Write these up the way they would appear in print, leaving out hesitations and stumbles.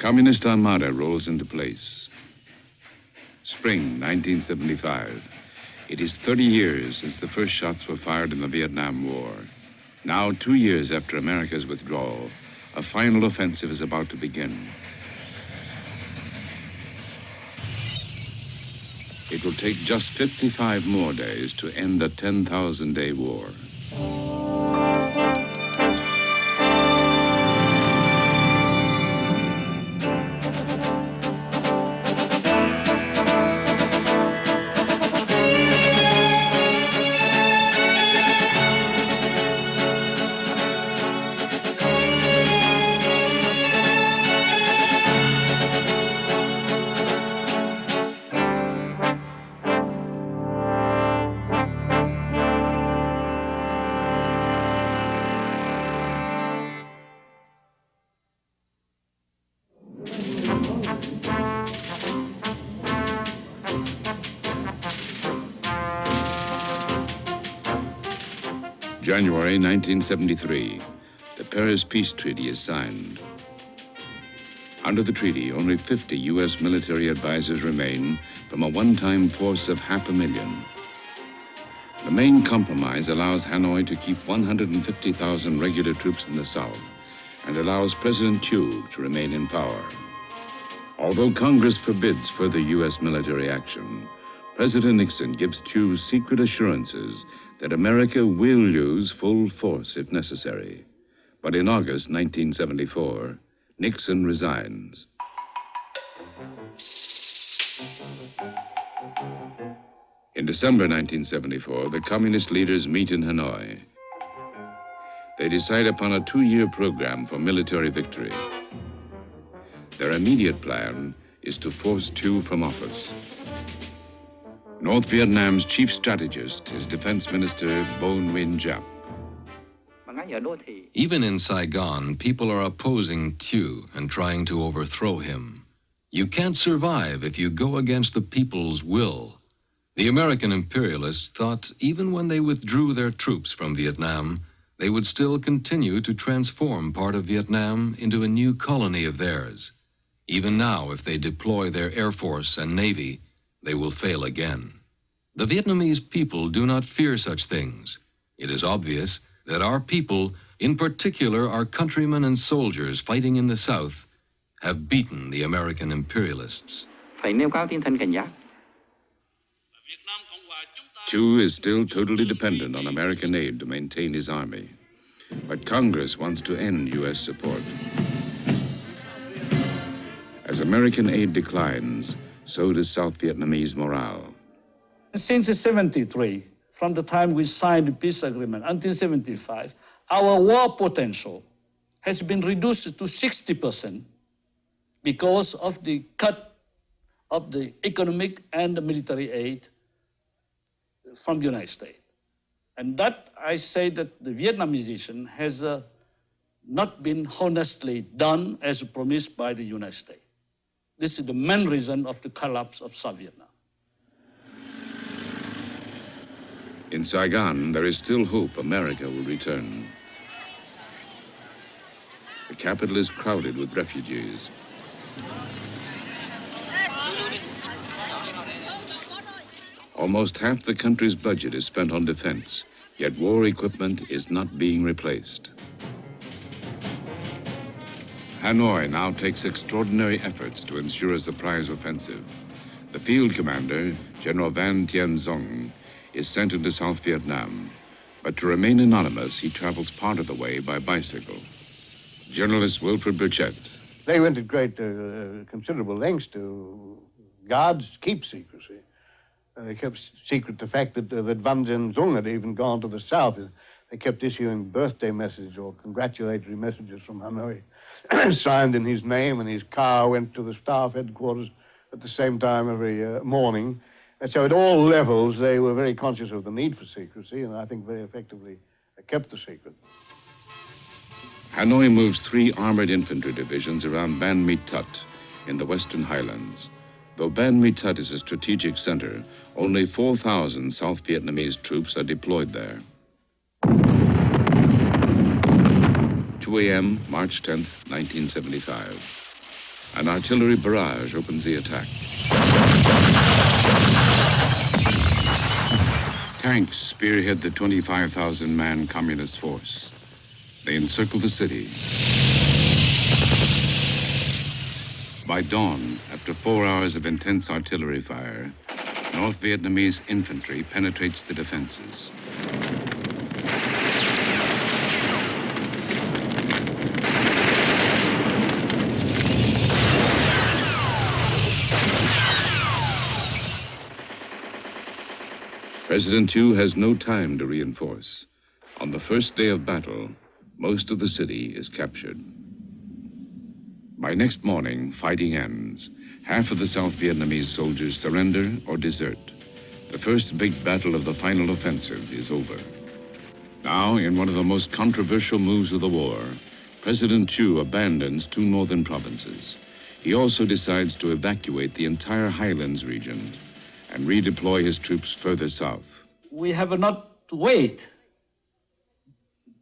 Communist Armada rolls into place. Spring 1975. It is 30 years since the first shots were fired in the Vietnam War. Now, 2 years after America's withdrawal, a final offensive is about to begin. It will take just 55 more days to end a 10,000-day war. January 1973, the Paris Peace Treaty is signed. Under the treaty, only 50 U.S. military advisors remain from a one-time force of 500,000. The main compromise allows Hanoi to keep 150,000 regular troops in the South and allows President Thieu to remain in power. Although Congress forbids further U.S. military action, President Nixon gives Thieu secret assurances that America will use full force if necessary. But in August 1974, Nixon resigns. In December 1974, the communist leaders meet in Hanoi. They decide upon a 2-year program for military victory. Their immediate plan is to force Thieu from office. North Vietnam's chief strategist is Defense Minister Bo Nguyen Giap. Even in Saigon, people are opposing Thieu and trying to overthrow him. You can't survive if you go against the people's will. The American imperialists thought even when they withdrew their troops from Vietnam, they would still continue to transform part of Vietnam into a new colony of theirs. Even now, if they deploy their Air Force and Navy, they will fail again. The Vietnamese people do not fear such things. It is obvious that our people, in particular our countrymen and soldiers fighting in the South, have beaten the American imperialists. Thieu is still totally dependent on American aid to maintain his army. But Congress wants to end U.S. support. As American aid declines, so does South Vietnamese morale. Since 1973, from the time we signed the peace agreement until 1975, our war potential has been reduced to 60% because of the cut of the economic and the military aid from the United States. And that, I say that the Vietnamization has not been honestly done as promised by the United States. This is the main reason of the collapse of South Vietnam. In Saigon, there is still hope America will return. The capital is crowded with refugees. Almost half the country's budget is spent on defense, yet war equipment is not being replaced. Hanoi now takes extraordinary efforts to ensure a surprise offensive. The field commander, General Van Tien Dung, is sent into South Vietnam, but to remain anonymous, he travels part of the way by bicycle. Journalist Wilfred Burchett. They went to great, considerable lengths to guards keep secrecy. They kept secret the fact that Van Tien Dung had even gone to the south. They kept issuing birthday messages or congratulatory messages from Hanoi, signed in his name, and his car went to the staff headquarters at the same time every morning. And so at all levels, they were very conscious of the need for secrecy, and I think very effectively kept the secret. Hanoi moves 3 armored infantry divisions around Ban Mi Tut in the Western Highlands. Though Ban Mi Tut is a strategic center, only 4,000 South Vietnamese troops are deployed there. 2 a.m., March 10th, 1975. An artillery barrage opens the attack. Tanks spearhead the 25,000-man communist force. They encircle the city. By dawn, after 4 hours of intense artillery fire, North Vietnamese infantry penetrates the defenses. President Thieu has no time to reinforce. On the first day of battle, most of the city is captured. By next morning, fighting ends. Half of the South Vietnamese soldiers surrender or desert. The first big battle of the final offensive is over. Now, in one of the most controversial moves of the war, President Thieu abandons 2 northern provinces. He also decides to evacuate the entire highlands region and redeploy his troops further south. We have not to wait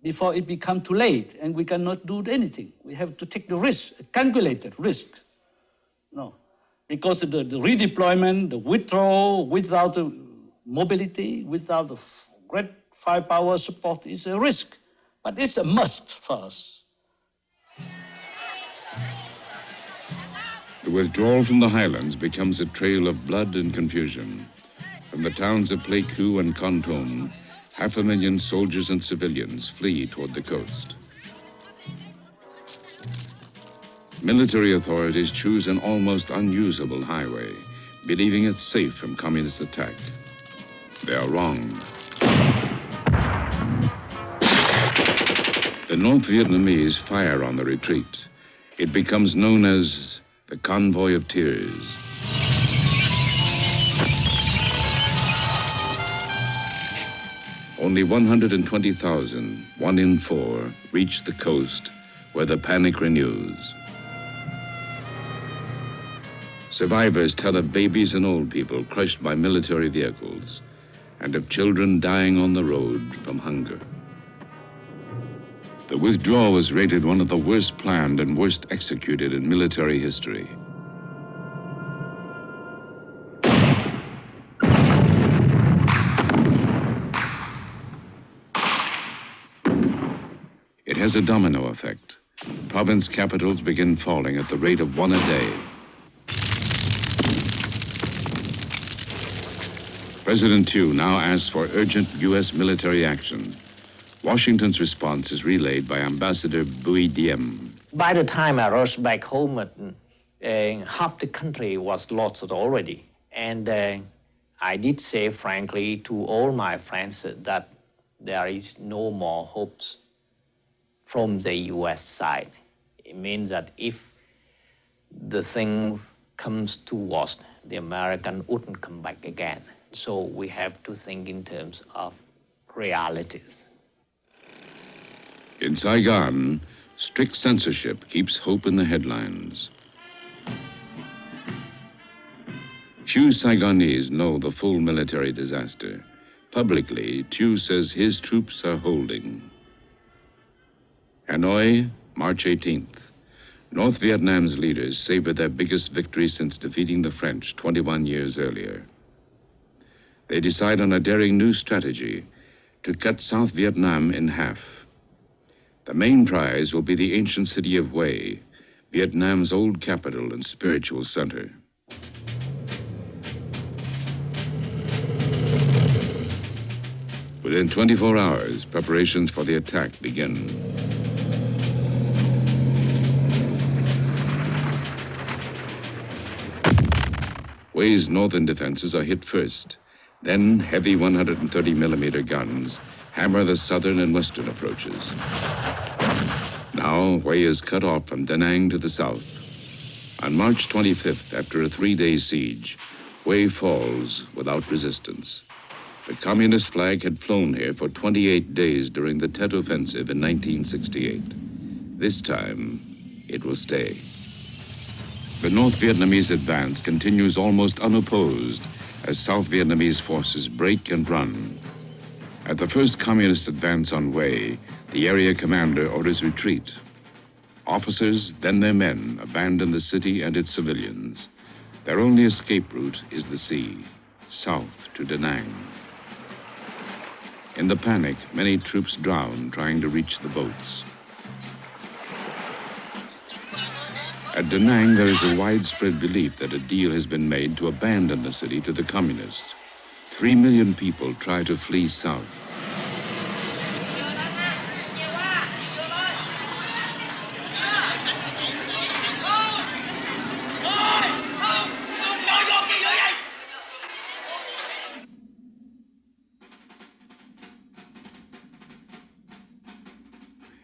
before it becomes too late, and we cannot do anything. We have to take the risk, a calculated risk. No, because the redeployment, the withdrawal without mobility, without the great firepower support is a risk, but it's a must for us. The withdrawal from the highlands becomes a trail of blood and confusion. From the towns of Pleiku and Kon Tum, 500,000 soldiers and civilians flee toward the coast. Military authorities choose an almost unusable highway, believing it safe from communist attack. They are wrong. The North Vietnamese fire on the retreat. It becomes known as the Convoy of Tears. Only 120,000, 1 in 4, reach the coast, where the panic renews. Survivors tell of babies and old people crushed by military vehicles, and of children dying on the road from hunger. The withdrawal was rated one of the worst planned and worst executed in military history. It has a domino effect. Province capitals begin falling at the rate of 1 a day. President Thieu now asks for urgent U.S. military action. Washington's response is relayed by Ambassador Bui Diem. By the time I rushed back home, half the country was lost already. And I did say frankly to all my friends that there is no more hopes from the U.S. side. It means that if the things comes to worst, the American wouldn't come back again. So we have to think in terms of realities. In Saigon, strict censorship keeps hope in the headlines. Few Saigonese know the full military disaster. Publicly, Thieu says his troops are holding. Hanoi, March 18th. North Vietnam's leaders savor their biggest victory since defeating the French 21 years earlier. They decide on a daring new strategy to cut South Vietnam in half. The main prize will be the ancient city of Hue, Vietnam's old capital and spiritual center. Within 24 hours, preparations for the attack begin. Hue's northern defenses are hit first. Then heavy 130mm guns hammer the southern and western approaches. Now Hue is cut off from Da Nang to the south. On March 25th, after a 3-day siege, Hue falls without resistance. The communist flag had flown here for 28 days during the Tet Offensive in 1968. This time, it will stay. The North Vietnamese advance continues almost unopposed as South Vietnamese forces break and run. At the first communist advance on Hue, the area commander orders retreat. Officers, then their men, abandon the city and its civilians. Their only escape route is the sea, south to Da Nang. In the panic, many troops drown trying to reach the boats. At Da Nang, there is a widespread belief that a deal has been made to abandon the city to the communists. 3 million people try to flee south.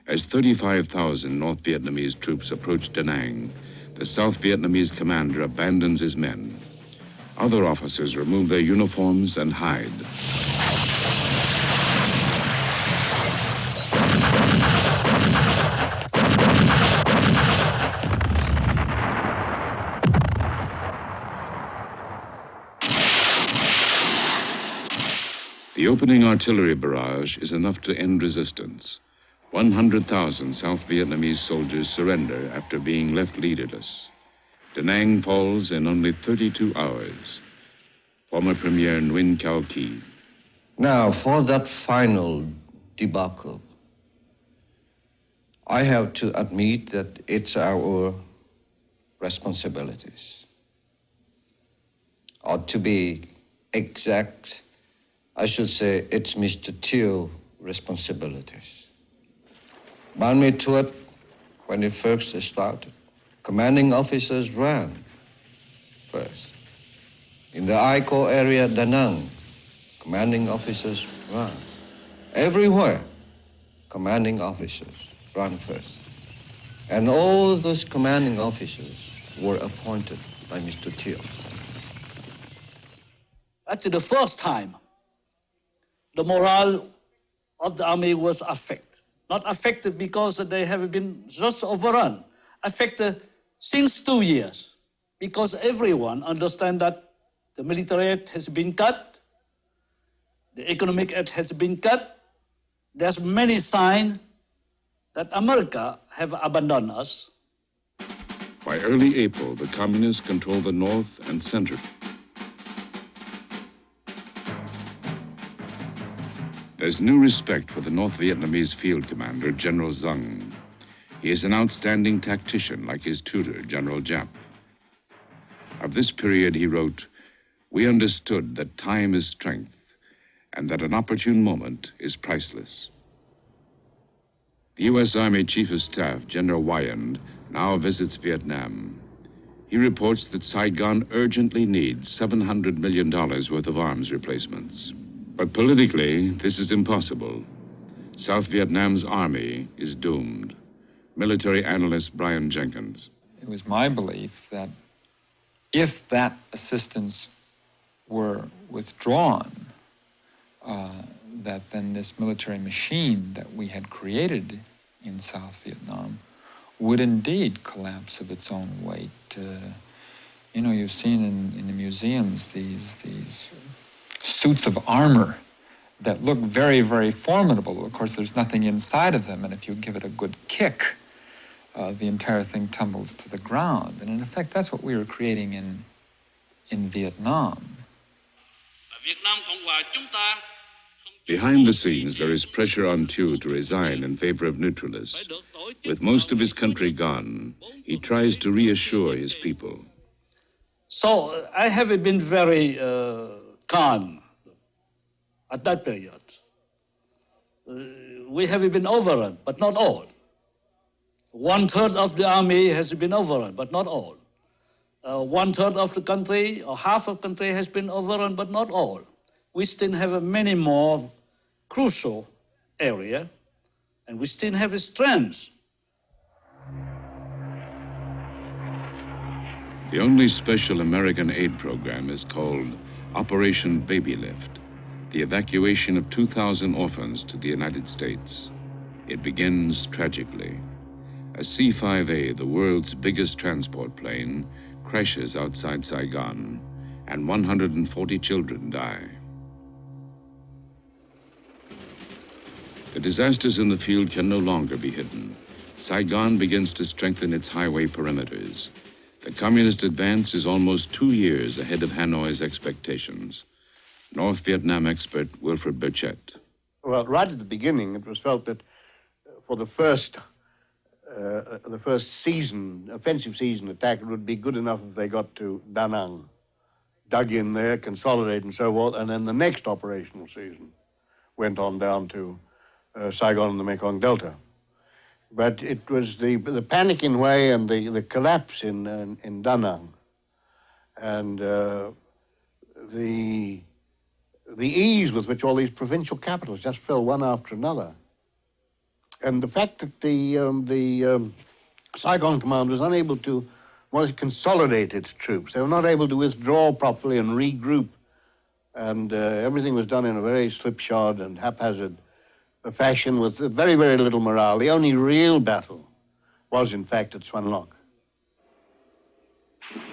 As 35,000 North Vietnamese troops approach Da Nang, the South Vietnamese commander abandons his men. Other officers remove their uniforms and hide. The opening artillery barrage is enough to end resistance. 100,000 South Vietnamese soldiers surrender after being left leaderless. Da Nang falls in only 32 hours. Former Premier Nguyen Cao Ky. Now, for that final debacle, I have to admit that it's our responsibilities. Or to be exact, I should say it's Mr. Thieu's responsibilities. Ban Me Thuot, when it first started, commanding officers ran first. In the ICO area, Da Nang, commanding officers ran. Everywhere, commanding officers ran first. And all those commanding officers were appointed by Mr. Thieu. Actually, the first time, the morale of the army was affected. Not affected because they have been just overrun. Affected since 2 years, because everyone understands that the military aid has been cut, the economic aid has been cut. There's many signs that America have abandoned us. By early April, the communists control the north and center. There's new respect for the North Vietnamese field commander, General Deng. He is an outstanding tactician like his tutor, General Giap. Of this period, he wrote, "We understood that time is strength and that an opportune moment is priceless." The U.S. Army Chief of Staff, General Weyand, now visits Vietnam. He reports that Saigon urgently needs $700 million worth of arms replacements. But politically, this is impossible. South Vietnam's army is doomed. Military analyst Brian Jenkins. It was my belief that if that assistance were withdrawn, that then this military machine that we had created in South Vietnam would indeed collapse of its own weight. You know, you've seen in the museums these suits of armor that look very, very formidable. Of course, there's nothing inside of them, and if you give it a good kick, the entire thing tumbles to the ground. And in effect, that's what we were creating in Vietnam. Behind the scenes, there is pressure on Thieu to resign in favor of neutralists. With most of his country gone, he tries to reassure his people. So I have been very calm at that period. We have been overrun, but not all. 1/3 of the army has been overrun, but not all. 1/3 of the country, or half of the country has been overrun, but not all. We still have many more crucial areas, and we still have strengths. The only special American aid program is called Operation Baby Lift, the evacuation of 2,000 orphans to the United States. It begins tragically. A C-5A, the world's biggest transport plane, crashes outside Saigon, and 140 children die. The disasters in the field can no longer be hidden. Saigon begins to strengthen its highway perimeters. The communist advance is almost 2 years ahead of Hanoi's expectations. North Vietnam expert Wilfred Burchett. Well, right at the beginning, it was felt that for the first season, offensive season attack, it would be good enough if they got to Da Nang, dug in there, consolidated and so forth, and then the next operational season went on down to Saigon and the Mekong Delta. But it was the panic in Hue and the collapse in Da Nang and the ease with which all these provincial capitals just fell one after another. And the fact that the Saigon command was unable to consolidate its troops. They were not able to withdraw properly and regroup. And everything was done in a very slipshod and haphazard fashion with very, very little morale. The only real battle was, in fact, at Xuan Loc.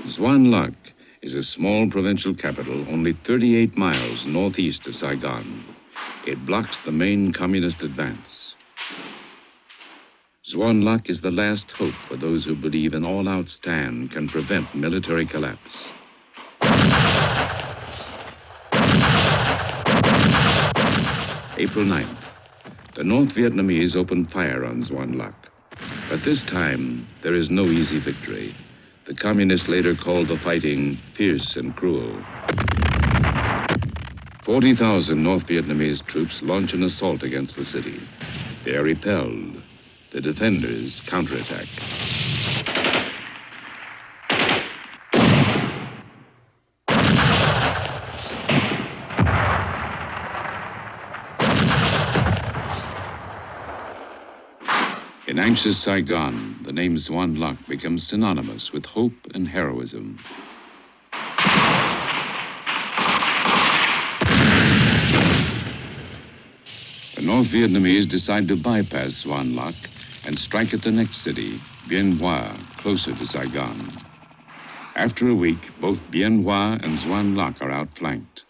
Xuan Loc is a small provincial capital only 38 miles northeast of Saigon. It blocks the main communist advance. Xuan Loc is the last hope for those who believe an all-out stand can prevent military collapse. April 9th, the North Vietnamese open fire on Xuan Loc. But this time, there is no easy victory. The communists later called the fighting fierce and cruel. 40,000 North Vietnamese troops launch an assault against the city. They are repelled. The defenders counterattack. In anxious Saigon, the name Xuan Loc becomes synonymous with hope and heroism. The North Vietnamese decide to bypass Xuan Loc and strike at the next city, Bien Hoa, closer to Saigon. After a week, both Bien Hoa and Xuan Loc are outflanked.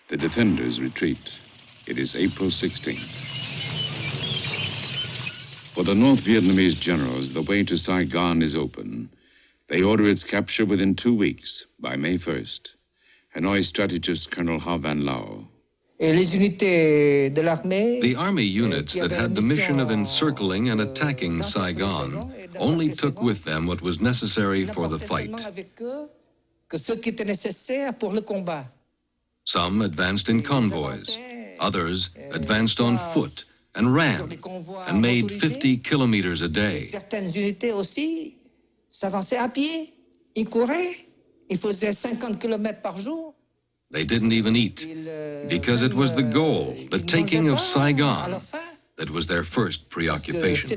The defenders retreat. It is April 16th. For the North Vietnamese generals, the way to Saigon is open. They order its capture within 2 weeks, by May 1st. Hanoi strategist Colonel Ha Van Lao. The army units that had the mission of encircling and attacking Saigon only took with them what was necessary for the fight. Some advanced in convoys, others advanced on foot and ran and made 50 kilometers a day. They didn't even eat, because it was the goal, the taking of Saigon, that was their first preoccupation.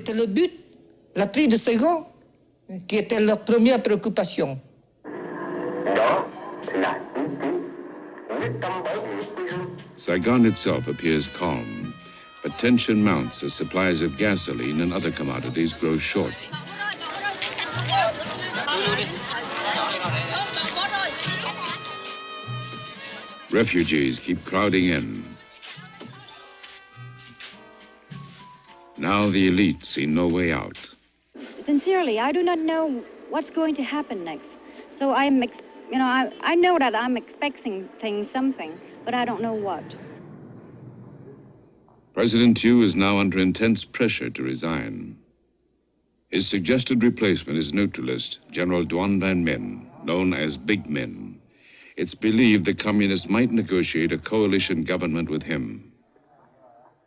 Saigon itself appears calm, but tension mounts as supplies of gasoline and other commodities grow short. Refugees keep crowding in. Now the elite see no way out. Sincerely, I do not know what's going to happen next. So I know that I'm expecting something, but I don't know what. President Thieu is now under intense pressure to resign. His suggested replacement is neutralist General Duan Van Minh, known as Big Min. It's believed the communists might negotiate a coalition government with him.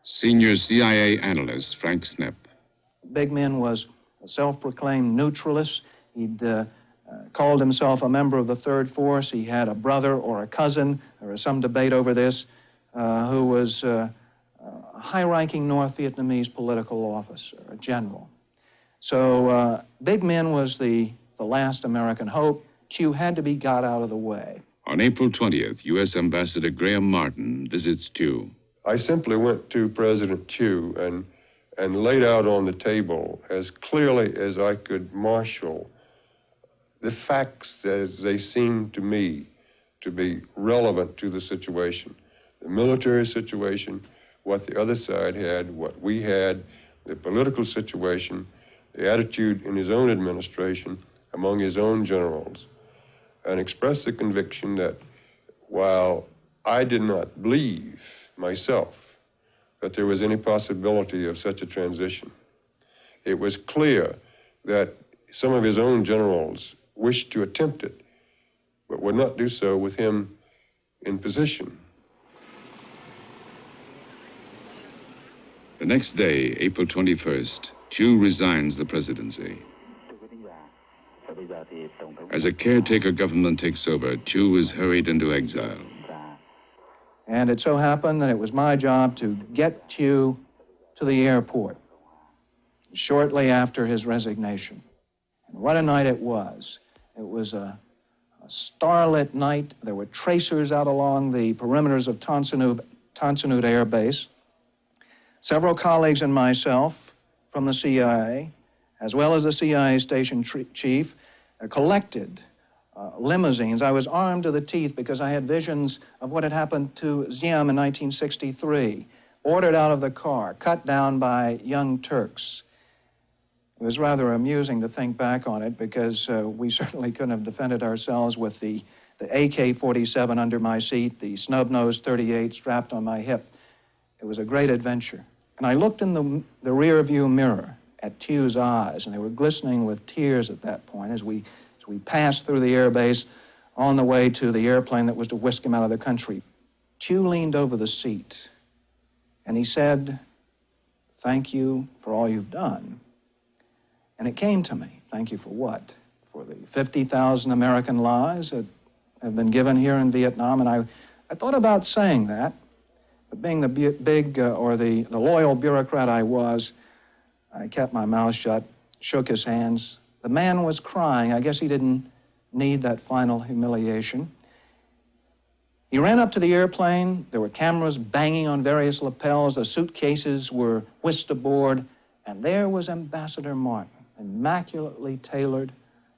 Senior CIA analyst Frank Snepp. Big Min was a self-proclaimed neutralist. He'd called himself a member of the Third Force. He had a brother or a cousin, there was some debate over this, who was a high-ranking North Vietnamese political officer, a general. So Big Min was the last American hope. Thieu had to be got out of the way. On April 20th, U.S. Ambassador Graham Martin visits Thieu. I simply went to President Thieu and laid out on the table as clearly as I could marshal the facts as they seemed to me to be relevant to the situation. The military situation, what the other side had, what we had, the political situation, the attitude in his own administration among his own generals, and expressed the conviction that while I did not believe myself that there was any possibility of such a transition, it was clear that some of his own generals wished to attempt it, but would not do so with him in position. The next day, April 21st, Thieu resigns the presidency. As a caretaker government takes over, Thieu is hurried into exile. And it so happened that it was my job to get Thieu to the airport shortly after his resignation. And what a night it was. It was a starlit night. There were tracers out along the perimeters of Tonsanut Air Base. Several colleagues and myself from the CIA, as well as the CIA station chief, collected limousines. I was armed to the teeth because I had visions of what had happened to Ziem in 1963, ordered out of the car, cut down by young Turks. It was rather amusing to think back on it because we certainly couldn't have defended ourselves with the AK-47 under my seat, the snub-nosed .38 strapped on my hip. It was a great adventure. And I looked in the rear view mirror at Thieu's eyes, and they were glistening with tears at that point as we passed through the airbase on the way to the airplane that was to whisk him out of the country. Thieu leaned over the seat, and he said, "Thank you for all you've done." And it came to me, thank you for what? For the 50,000 American lives that have been given here in Vietnam. And I thought about saying that, but being the the loyal bureaucrat I was, I kept my mouth shut, shook his hands. The man was crying. I guess he didn't need that final humiliation. He ran up to the airplane. There were cameras banging on various lapels. The suitcases were whisked aboard. And there was Ambassador Martin, immaculately tailored.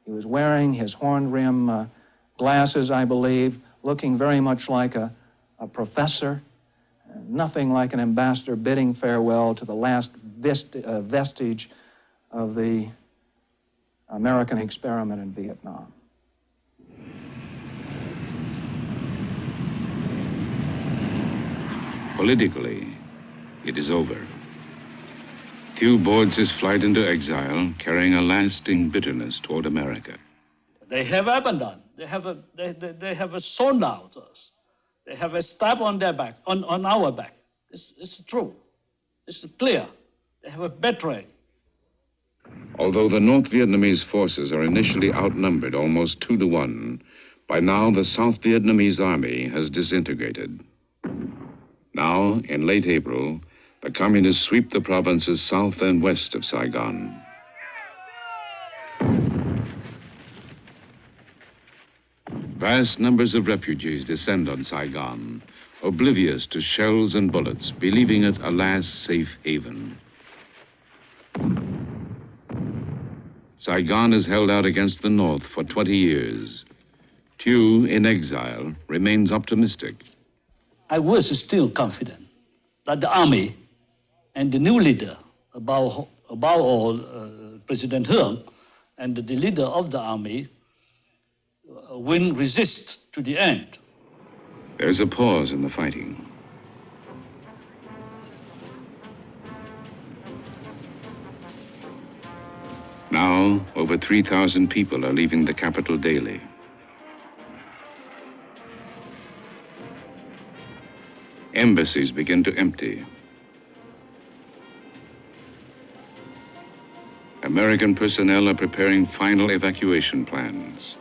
He was wearing his horn rim glasses, I believe, looking very much like a professor, nothing like an ambassador bidding farewell to the last vestige of the American experiment in Vietnam. Politically, it is over. Thieu boards his flight into exile, carrying a lasting bitterness toward America. They have abandoned. They have sold out us. They have a stab on their back, on our back. It's true. It's clear. They have betrayed. Although the North Vietnamese forces are initially outnumbered almost 2-1, by now the South Vietnamese army has disintegrated. Now, in late April, the communists sweep the provinces south and west of Saigon. Vast numbers of refugees descend on Saigon, oblivious to shells and bullets, believing it a last safe haven. Saigon has held out against the North for 20 years. Thieu, in exile, remains optimistic. I was still confident that the army and the new leader, above all President Huang, and the leader of the army will resist to the end. There's a pause in the fighting. Now, over 3,000 people are leaving the capital daily. Embassies begin to empty. American personnel are preparing final evacuation plans.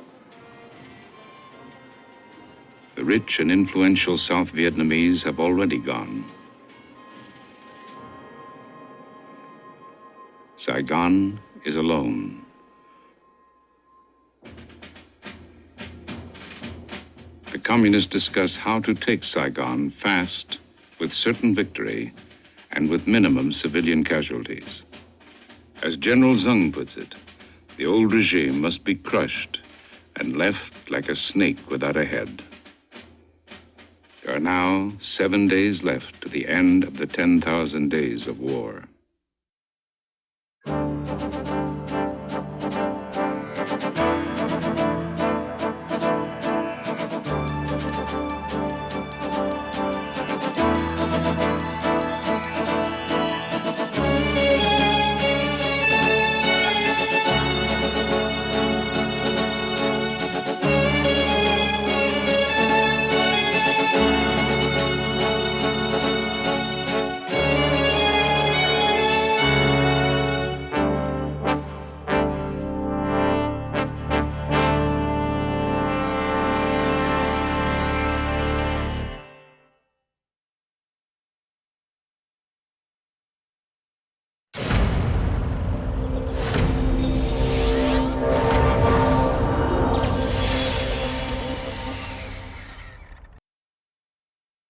The rich and influential South Vietnamese have already gone. Saigon is alone. The communists discuss how to take Saigon fast, with certain victory, and with minimum civilian casualties. As General Zeng puts it, the old regime must be crushed and left like a snake without a head. There are now 7 days left to the end of the 10,000 days of war.